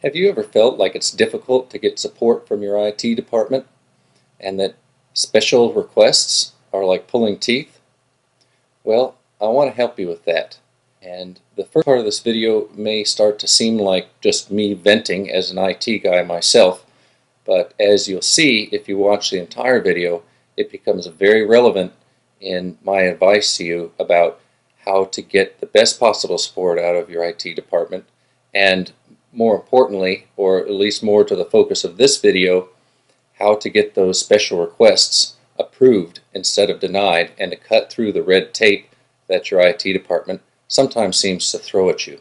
Have you ever felt like it's difficult to get support from your IT department and that special requests are like pulling teeth? Well, I want to help you with that. And the first part of this video may start to seem like just me venting as an IT guy myself, but as you'll see if you watch the entire video, it becomes very relevant in my advice to you about how to get the best possible support out of your IT department, and more importantly, or at least more to the focus of this video, how to get those special requests approved instead of denied, and to cut through the red tape that your IT department sometimes seems to throw at you.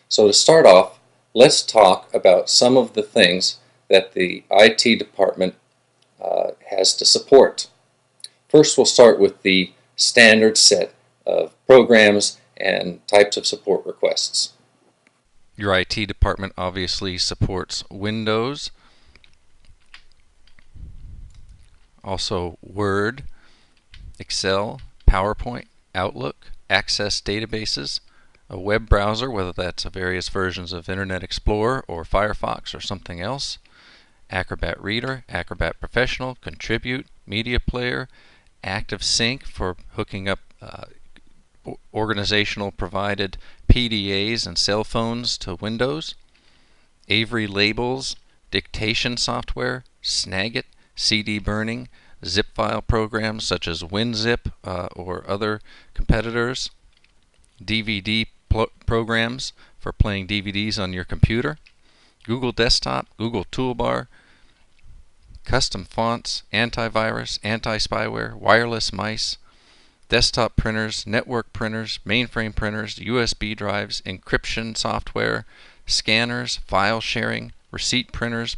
So to start off, let's talk about some of the things that the IT department has to support. First, we'll start with the standard set of programs and types of support requests. Your IT department obviously supports Windows, also Word, Excel, PowerPoint, Outlook, Access databases, a web browser, whether that's various versions of Internet Explorer or Firefox or something else, Acrobat Reader, Acrobat Professional, Contribute, Media Player, ActiveSync for hooking up organizational provided PDAs and cell phones to Windows, Avery Labels, dictation software, Snag-It, CD burning, zip file programs such as WinZip or other competitors, DVD programs for playing DVDs on your computer, Google Desktop, Google Toolbar, custom fonts, antivirus, anti-spyware, wireless mice, desktop printers, network printers, mainframe printers, USB drives, encryption software, scanners, file sharing, receipt printers,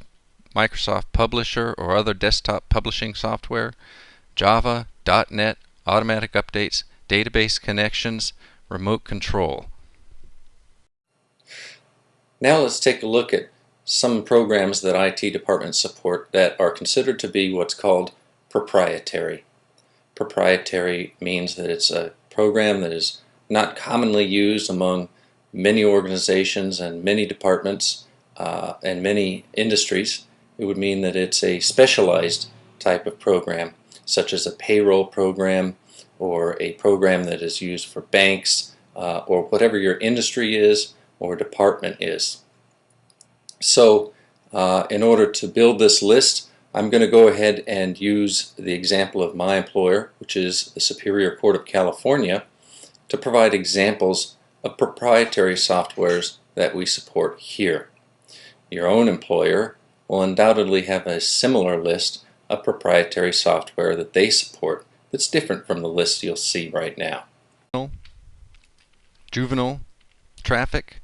Microsoft Publisher or other desktop publishing software, Java, .NET, automatic updates, database connections, remote control. Now let's take a look at some programs that IT departments support that are considered to be what's called proprietary. Proprietary means that it's a program that is not commonly used among many organizations and many departments and many industries. It would mean that it's a specialized type of program, such as a payroll program or a program that is used for banks or whatever your industry is or department is. So in order to build this list, I'm going to go ahead and use the example of my employer, which is the Superior Court of California, to provide examples of proprietary softwares that we support here. Your own employer will undoubtedly have a similar list of proprietary software that they support that's different from the list you'll see right now. Juvenile, traffic,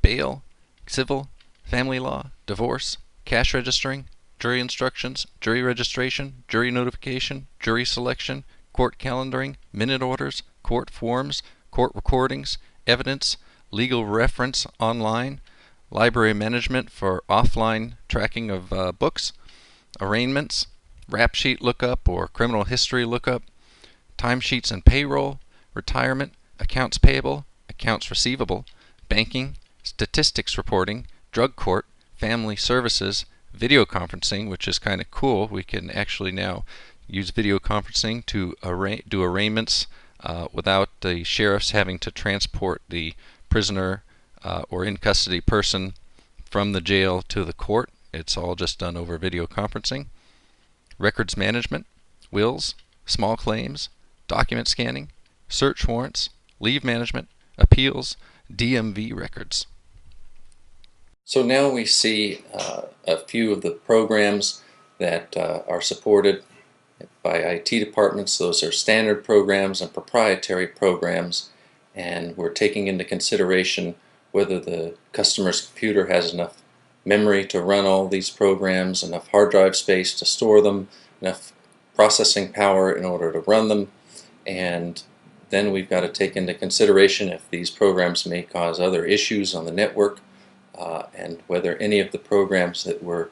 bail, civil, family law, divorce, cash registering, jury instructions, jury registration, jury notification, jury selection, court calendaring, minute orders, court forms, court recordings, evidence, legal reference online, library management for offline tracking of books, arraignments, rap sheet lookup or criminal history lookup, timesheets and payroll, retirement, accounts payable, accounts receivable, banking, statistics reporting, drug court, family services, video conferencing, which is kind of cool. We can actually now use video conferencing to do arraignments without the sheriffs having to transport the prisoner or in custody person from the jail to the court. It's all just done over video conferencing. Records management, wills, small claims, document scanning, search warrants, leave management, appeals, DMV records. So now we see a few of the programs that are supported by IT departments. Those are standard programs and proprietary programs, and we're taking into consideration whether the customer's computer has enough memory to run all these programs, enough hard drive space to store them, enough processing power in order to run them, and then we've got to take into consideration if these programs may cause other issues on the network and whether any of the programs that we're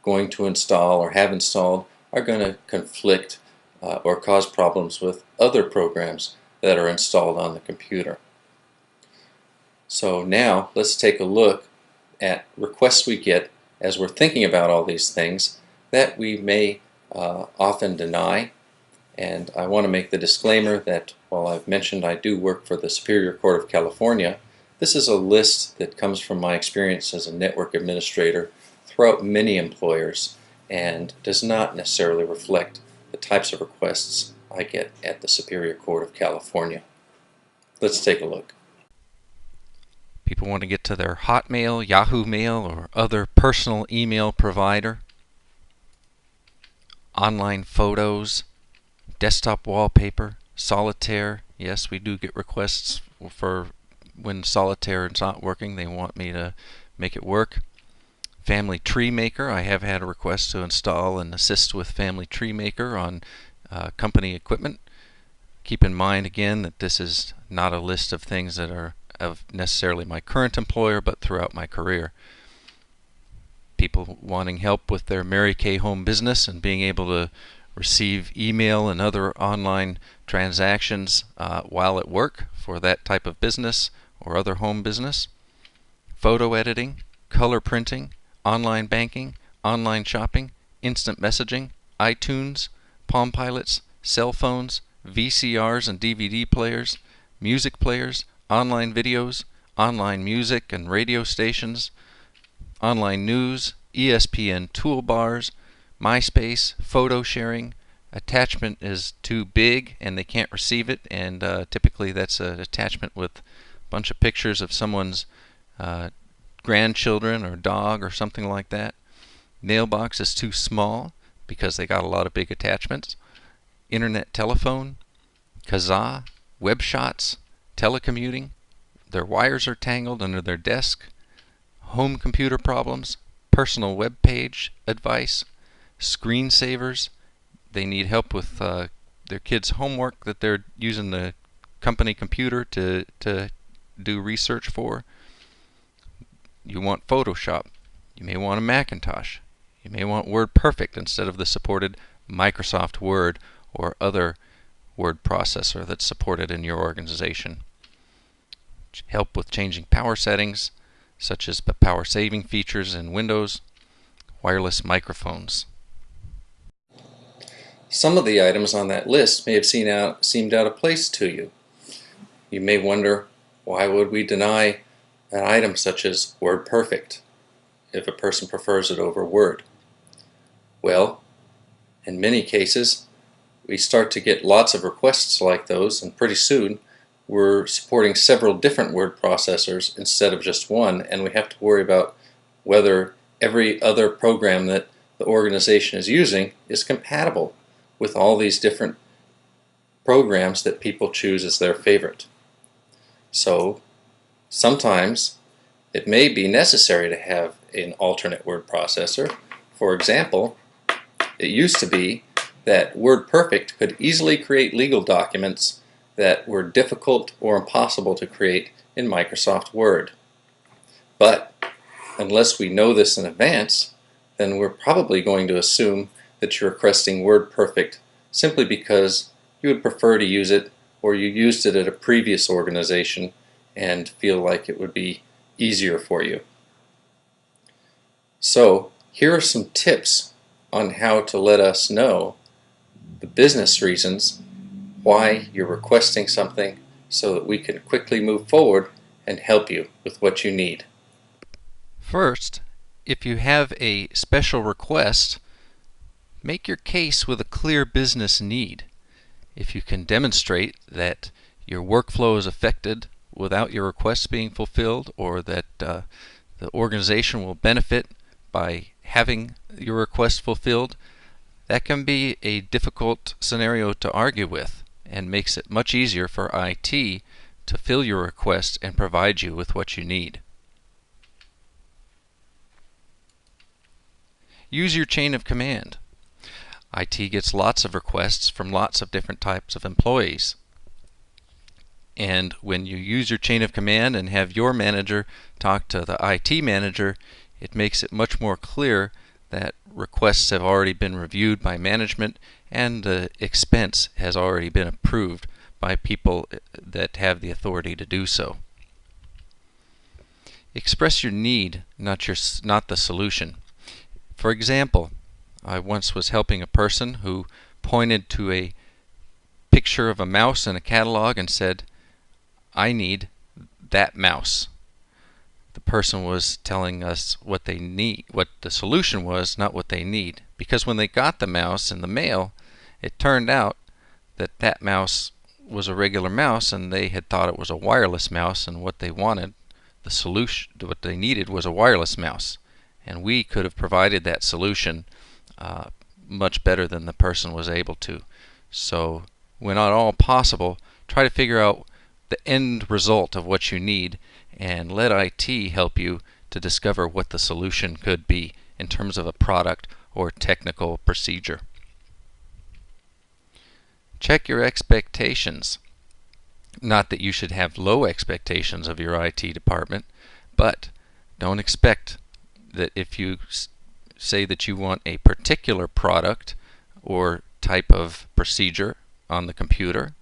going to install or have installed are going to conflict or cause problems with other programs that are installed on the computer. So now let's take a look at requests we get as we're thinking about all these things that we may often deny. And I want to make the disclaimer that while I've mentioned I do work for the Superior Court of California, this is a list that comes from my experience as a network administrator throughout many employers and does not necessarily reflect the types of requests I get at the Superior Court of California. Let's take a look. People want to get to their Hotmail, Yahoo Mail, or other personal email provider. Online photos, desktop wallpaper, solitaire. Yes, we do get requests for when solitaire is not working. They want me to make it work. Family Tree Maker. I have had a request to install and assist with Family Tree Maker on company equipment. Keep in mind again that this is not a list of things that are of necessarily my current employer, but throughout my career. People wanting help with their Mary Kay home business and being able to receive email and other online transactions while at work for that type of business or other home business. Photo editing, color printing, online banking, online shopping, instant messaging, iTunes, Palm Pilots, cell phones, VCRs and DVD players, music players, online videos, online music and radio stations, online news, ESPN toolbars, MySpace, photo sharing. Attachment is too big and they can't receive it, and typically that's an attachment with a bunch of pictures of someone's grandchildren or dog or something like that. Mailbox is too small because they got a lot of big attachments. Internet telephone, Kazaa, web shots, telecommuting, their wires are tangled under their desk, home computer problems, personal web page advice, screensavers. They need help with their kids' homework that they're using the company computer to do research for. You want Photoshop. You may want a Macintosh. You may want WordPerfect instead of the supported Microsoft Word or other word processor that's supported in your organization. Help with changing power settings, such as the power saving features in Windows, wireless microphones. Some of the items on that list may have seemed out of place to you. You may wonder, why would we deny an item such as WordPerfect if a person prefers it over Word? Well, in many cases, we start to get lots of requests like those, and pretty soon we're supporting several different word processors instead of just one, and we have to worry about whether every other program that the organization is using is compatible with all these different programs that people choose as their favorite. So sometimes it may be necessary to have an alternate word processor. For example, it used to be that WordPerfect could easily create legal documents that were difficult or impossible to create in Microsoft Word. But unless we know this in advance, then we're probably going to assume that you're requesting WordPerfect simply because you would prefer to use it, or you used it at a previous organization and feel like it would be easier for you. So here are some tips on how to let us know the business reasons why you're requesting something so that we can quickly move forward and help you with what you need. First, if you have a special request, make your case with a clear business need. If you can demonstrate that your workflow is affected without your request being fulfilled, or that the organization will benefit by having your request fulfilled, that can be a difficult scenario to argue with and makes it much easier for IT to fill your request and provide you with what you need. Use your chain of command. IT gets lots of requests from lots of different types of employees. And when you use your chain of command and have your manager talk to the IT manager, it makes it much more clear that requests have already been reviewed by management and the expense has already been approved by people that have the authority to do so. Express your need, not the solution. For example, I once was helping a person who pointed to a picture of a mouse in a catalog and said, "I need that mouse." The person was telling us what they need, what the solution was, not what they need. Because when they got the mouse in the mail, it turned out that that mouse was a regular mouse, and they had thought it was a wireless mouse, and what they wanted, the solution, what they needed was a wireless mouse. And we could have provided that solution much better than the person was able to. So, when at all possible, try to figure out the end result of what you need and let IT help you to discover what the solution could be in terms of a product or technical procedure. Check your expectations. Not that you should have low expectations of your IT department, but don't expect that if you say that you want a particular product or type of procedure on the computer,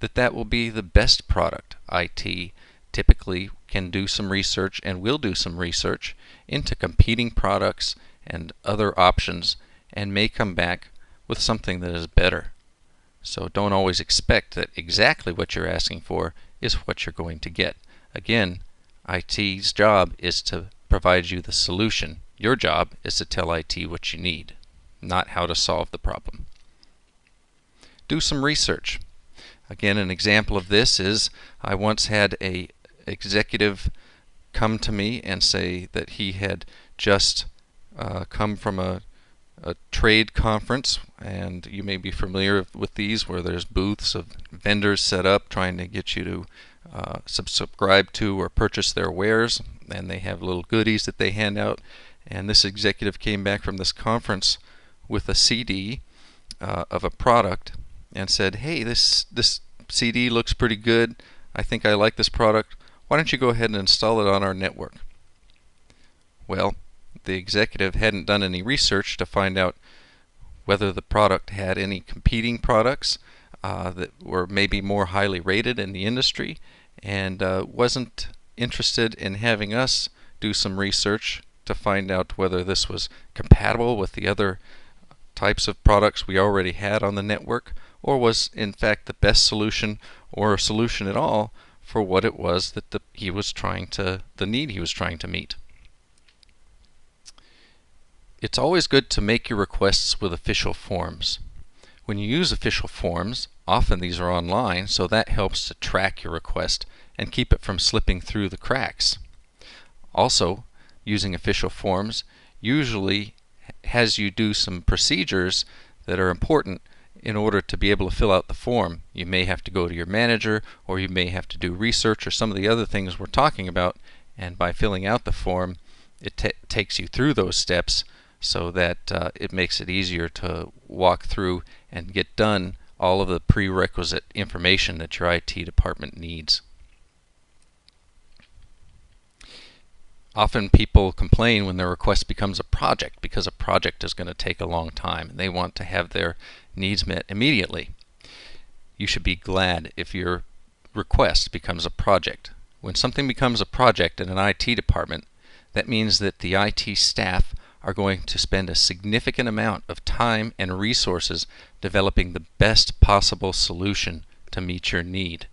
that will be the best product. IT typically can do some research and will do some research into competing products and other options and may come back with something that is better. So don't always expect that exactly what you're asking for is what you're going to get. Again, IT's job is to provide you the solution. Your job is to tell IT what you need, not how to solve the problem. Do some research. Again, an example of this is I once had an executive come to me and say that he had just come from a trade conference, and you may be familiar with these where there's booths of vendors set up trying to get you to subscribe to or purchase their wares, and they have little goodies that they hand out. And this executive came back from this conference with a CD of a product and said, "Hey, this CD looks pretty good. I think I like this product. Why don't you go ahead and install it on our network?" Well, the executive hadn't done any research to find out whether the product had any competing products that were maybe more highly rated in the industry, and wasn't interested in having us do some research to find out whether this was compatible with the other types of products we already had on the network, or was in fact the best solution or a solution at all for what it was that the need he was trying to meet. It's always good to make your requests with official forms. When you use official forms, often these are online, so that helps to track your request and keep it from slipping through the cracks. Also, using official forms usually has you do some procedures that are important in order to be able to fill out the form. You may have to go to your manager, or you may have to do research or some of the other things we're talking about, and by filling out the form it takes you through those steps so that it makes it easier to walk through and get done all of the prerequisite information that your IT department needs. Often people complain when their request becomes a project because a project is going to take a long time and they want to have their needs met immediately. You should be glad if your request becomes a project. When something becomes a project in an IT department, that means that the IT staff are going to spend a significant amount of time and resources developing the best possible solution to meet your need.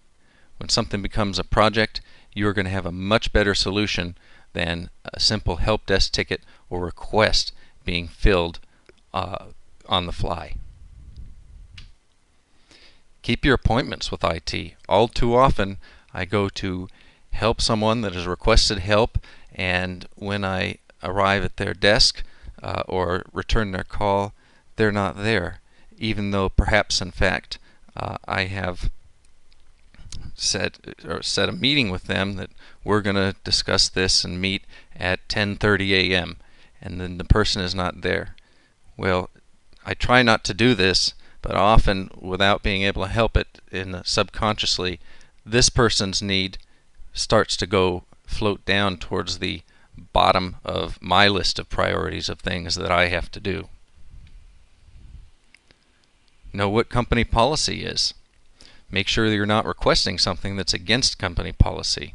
When something becomes a project, you are going to have a much better solution than a simple help desk ticket or request being filled on the fly. Keep your appointments with IT. All too often I go to help someone that has requested help, and when I arrive at their desk or return their call, they're not there, even though perhaps in fact I have set a meeting with them that we're going to discuss this and meet at 10:30 a.m. and then the person is not there. Well, I try not to do this, but often without being able to help it, subconsciously this person's need starts to go float down towards the bottom of my list of priorities of things that I have to do. Know what company policy is. Make sure that you're not requesting something that's against company policy.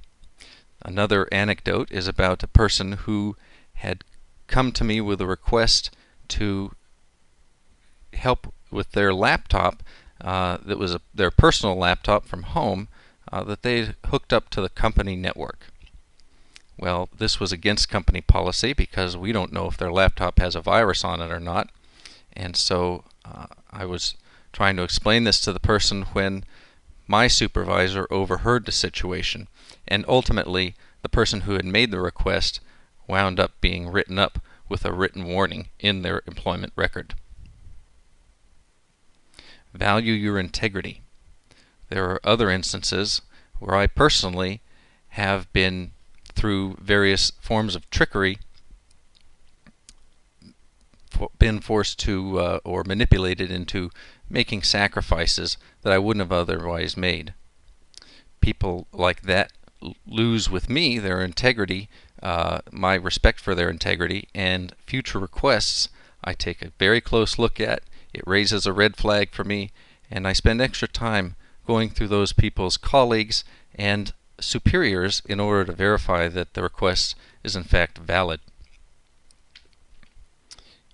Another anecdote is about a person who had come to me with a request to help with their laptop that was their personal laptop from home that they hooked up to the company network. Well, this was against company policy because we don't know if their laptop has a virus on it or not. And so I was trying to explain this to the person when my supervisor overheard the situation. And ultimately, the person who had made the request wound up being written up with a written warning in their employment record. Value your integrity. There are other instances where I personally have been, through various forms of trickery, been forced to or manipulated into making sacrifices that I wouldn't have otherwise made. People like that lose with me their integrity, my respect for their integrity, and future requests I take a very close look at. It raises a red flag for me, and I spend extra time going through those people's colleagues and superiors in order to verify that the request is in fact valid.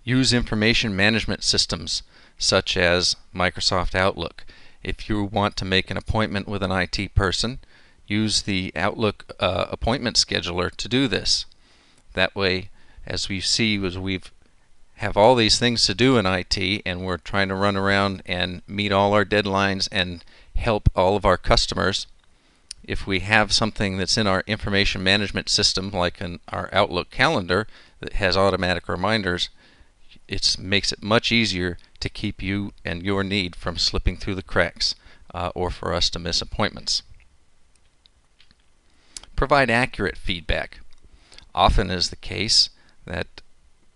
Use information management systems such as Microsoft Outlook. If you want to make an appointment with an IT person, use the Outlook appointment scheduler to do this. That way, as we see, as we've have all these things to do in IT and we're trying to run around and meet all our deadlines and help all of our customers, if we have something that's in our information management system like our Outlook calendar that has automatic reminders, it makes it much easier to keep you and your need from slipping through the cracks or for us to miss appointments. Provide accurate feedback. Often is the case that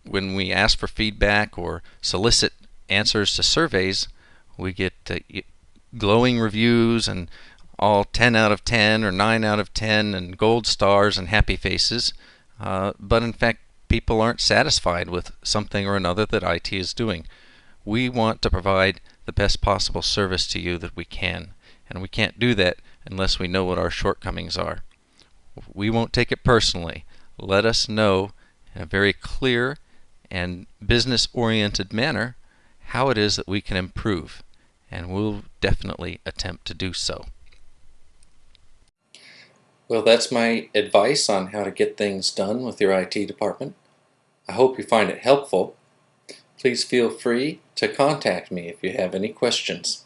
when we ask for feedback or solicit answers to surveys, we get glowing reviews and all 10 out of 10 or 9 out of 10 and gold stars and happy faces, but in fact people aren't satisfied with something or another that IT is doing. We want to provide the best possible service to you that we can, and we can't do that unless we know what our shortcomings are. We won't take it personally. Let us know in a very clear and business-oriented manner how it is that we can improve, and we'll definitely attempt to do so. Well, that's my advice on how to get things done with your IT department. I hope you find it helpful. Please feel free to contact me if you have any questions.